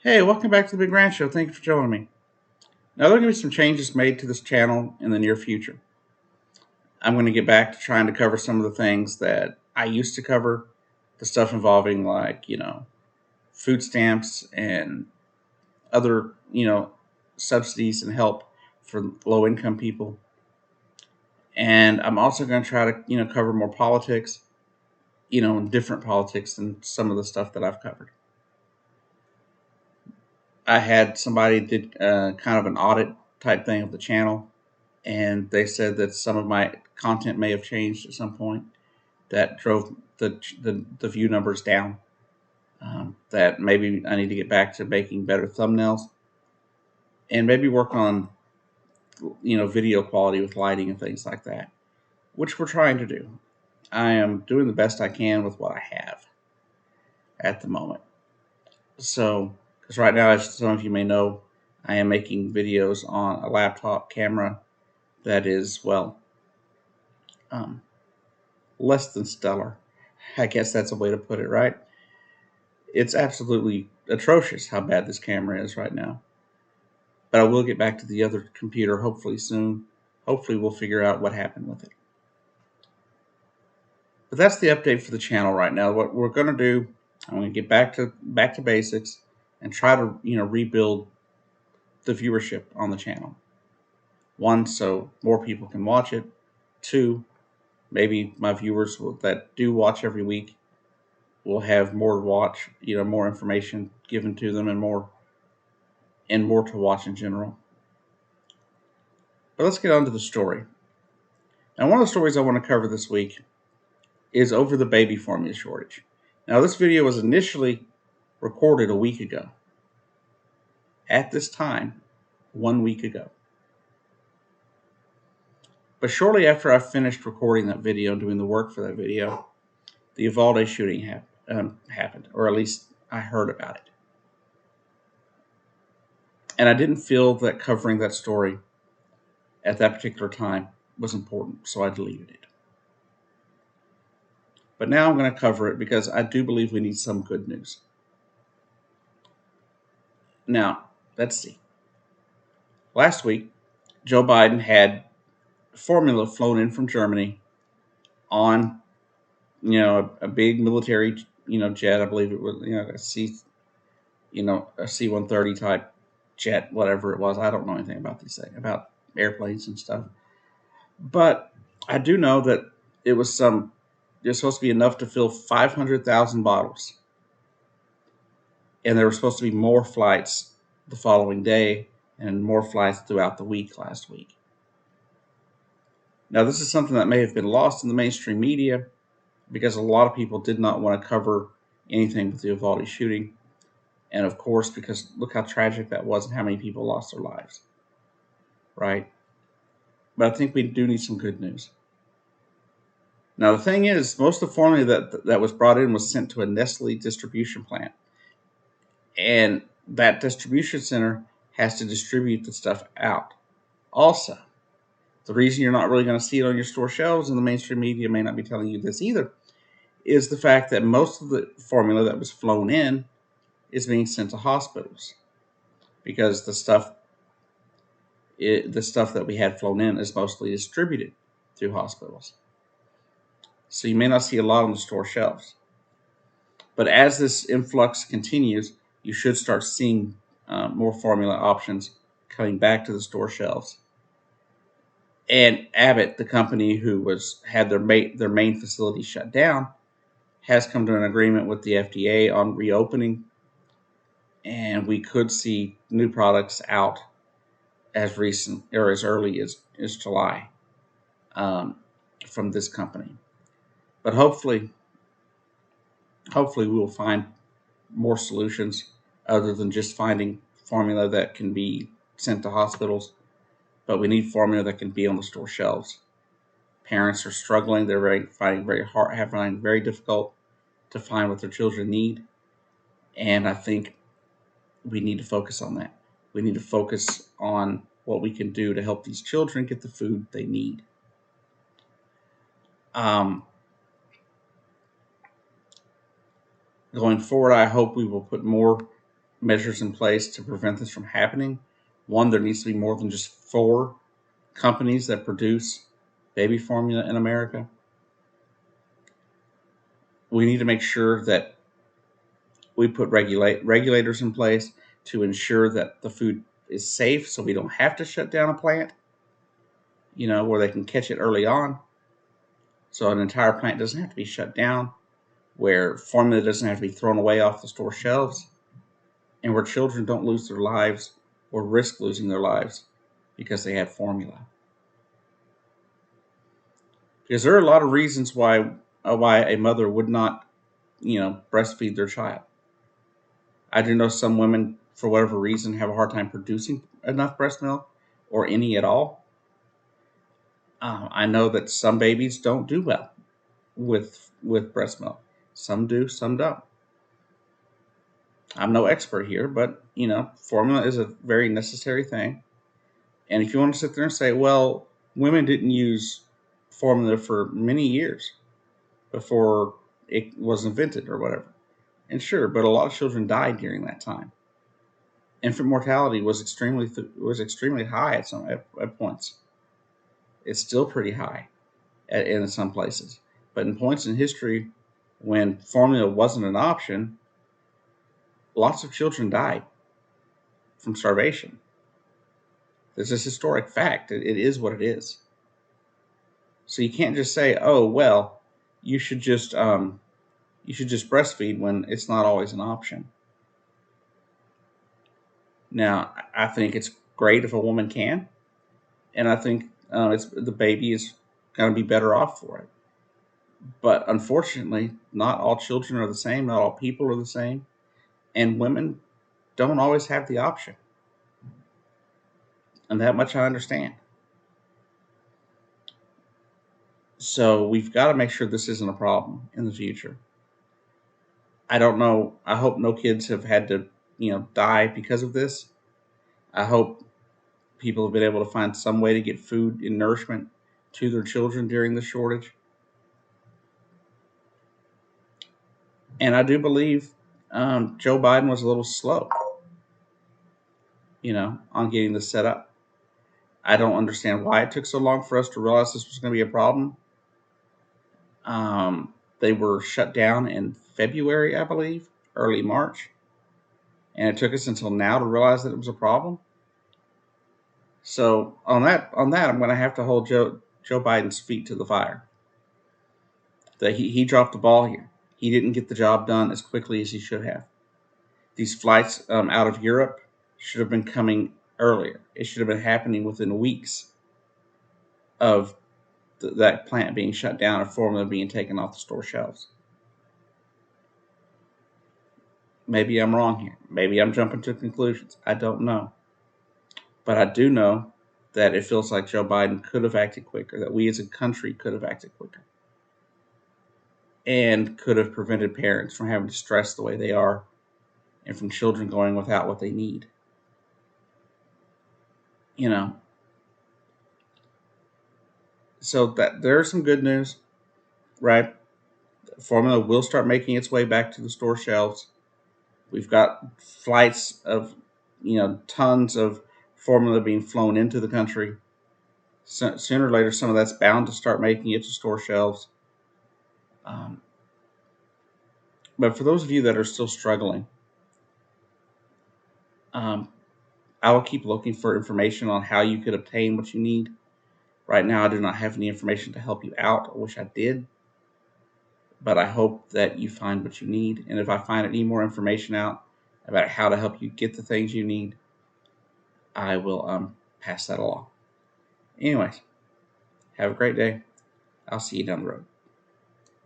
Hey, welcome back to the Big Ranch Show. Thank you for joining me. Now, there are going to be some changes made to this channel in the near future. I'm going to get back to trying to cover some of the things that I used to cover, the stuff involving food stamps and other, subsidies and help for low income people. And I'm also going to try to, cover more politics, different politics than some of the stuff that I've covered. I had somebody did kind of an audit type thing of the channel, and they said that some of my content may have changed at some point that drove the view numbers down. That maybe I need to get back to making better thumbnails and maybe work on video quality with lighting and things like that, which we're trying to do. I am doing the best I can with what I have at the moment. So, because right now, as some of you may know, I am making videos on a laptop camera that is, um, less than stellar. I guess that's a way to put it, right? It's absolutely atrocious how bad this camera is right now. But I will get back to the other computer hopefully soon. Hopefully we'll figure out what happened with it. But that's the update for the channel right now. What we're going to do, I'm going to get back to basics and try to rebuild the viewership on the channel. One, so more people can watch it. Two, maybe my viewers that do watch every week will have more to watch, more information given to them and more to watch in general. But let's get on to the story. Now, one of the stories I want to cover this week is over the baby formula shortage. Now, this video was initially recorded a week ago. At this time, 1 week ago. But shortly after I finished recording that video and doing the work for that video, the Uvalde shooting happened, or at least I heard about it. And I didn't feel that covering that story at that particular time was important, so I deleted it. But now I'm going to cover it because I do believe we need some good news. Now, let's see. Last week, Joe Biden had formula flown in from Germany on, a big military, jet. I believe it was, a C-130 type jet, whatever it was. I don't know anything about these things, about airplanes and stuff. But I do know that it was supposed to be enough to fill 500,000 bottles. And there were supposed to be more flights the following day and more flights throughout the week last week. Now, this is something that may have been lost in the mainstream media because a lot of people did not want to cover anything with the Uvalde shooting. And of course, because look how tragic that was and how many people lost their lives. Right? But I think we do need some good news. Now, the thing is, most of the formula that was brought in was sent to a Nestle distribution plant. And that distribution center has to distribute the stuff out. Also, the reason you're not really going to see it on your store shelves, and the mainstream media may not be telling you this either, is the fact that most of the formula that was flown in is being sent to hospitals. Because the stuff that we had flown in is mostly distributed through hospitals. So you may not see a lot on the store shelves. But as this influx continues, you should start seeing more formula options coming back to the store shelves. And Abbott, the company who had their main facility shut down, has come to an agreement with the FDA on reopening, and we could see new products out as recent or as early as July from this company. But hopefully we will find more solutions other than just finding formula that can be sent to hospitals. But we need formula that can be on the store shelves. Parents are struggling; they're finding very difficult to find what their children need, and I think we need to focus on that. We need to focus on what we can do to help these children get the food they need. Going forward, I hope we will put more measures in place to prevent this from happening. One, there needs to be more than just 4 companies that produce baby formula in America. We need to make sure that we put regulators in place to ensure that the food is safe, so we don't have to shut down a plant, where they can catch it early on. So an entire plant doesn't have to be shut down, where formula doesn't have to be thrown away off the store shelves, and where children don't lose their lives or risk losing their lives because they have formula. Because there are a lot of reasons why a mother would not, breastfeed their child. I do know some women, for whatever reason, have a hard time producing enough breast milk or any at all. I know that some babies don't do well with breast milk. Some do, some don't. I'm no expert here, but formula is a very necessary thing. And if you want to sit there and say, well, women didn't use formula for many years before it was invented or whatever, and sure, but a lot of children died during that time. Infant mortality was extremely high at points. It's still pretty high in some places, but in points in history when formula wasn't an option, lots of children died from starvation. This is historic fact. It is what it is. So you can't just say, "Oh well, you should just breastfeed" when it's not always an option. Now, I think it's great if a woman can, and I think the baby is going to be better off for it. But unfortunately, not all children are the same. Not all people are the same, and women don't always have the option. And that much I understand. So we've got to make sure this isn't a problem in the future. I don't know. I hope no kids have had to, die because of this. I hope people have been able to find some way to get food and nourishment to their children during the shortage. And I do believe Joe Biden was a little slow, on getting this set up. I don't understand why it took so long for us to realize this was going to be a problem. They were shut down in February, I believe, early March. And it took us until now to realize that it was a problem. So on that, I'm going to have to hold Joe Biden's feet to the fire. That he dropped the ball here. He didn't get the job done as quickly as he should have. These flights out of Europe should have been coming earlier. It should have been happening within weeks of that plant being shut down or formula being taken off the store shelves. Maybe I'm wrong here. Maybe I'm jumping to conclusions. I don't know. But I do know that it feels like Joe Biden could have acted quicker, that we as a country could have acted quicker, and could have prevented parents from having to stress the way they are and from children going without what they need. So that there's some good news, right? Formula will start making its way back to the store shelves. We've got flights of, tons of formula being flown into the country. Sooner or later, some of that's bound to start making it to store shelves. But for those of you that are still struggling, I will keep looking for information on how you could obtain what you need. Right now, I do not have any information to help you out. I wish I did. But I hope that you find what you need. And if I find any more information out about how to help you get the things you need, I will pass that along. Anyways, have a great day. I'll see you down the road.